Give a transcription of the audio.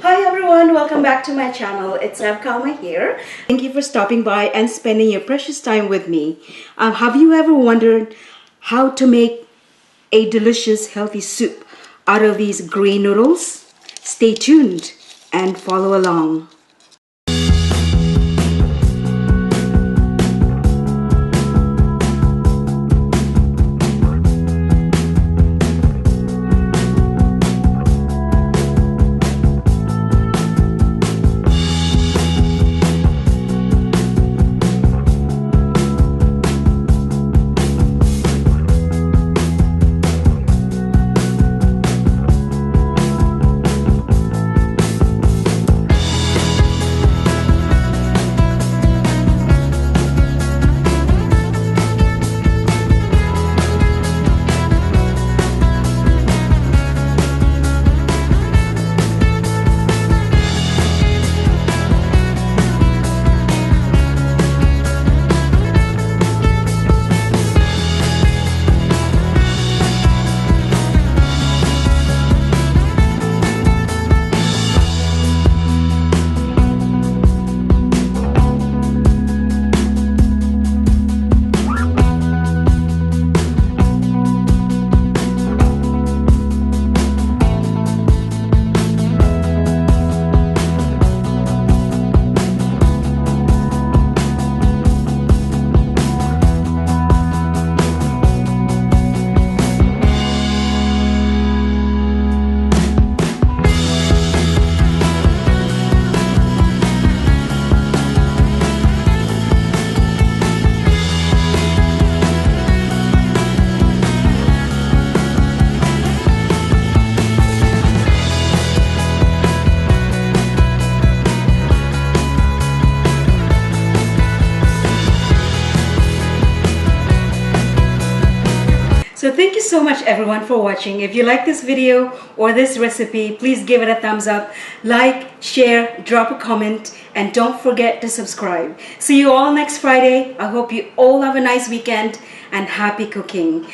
Hi everyone, welcome back to my channel. It's Kalma here. Thank you for stopping by and spending your precious time with me. Have you ever wondered how to make a delicious healthy soup out of these green noodles? Stay tuned and follow along. So thank you so much everyone for watching. If you like this video or this recipe, please give it a thumbs up, like, share, drop a comment, and don't forget to subscribe. See you all next Friday. I hope you all have a nice weekend and happy cooking.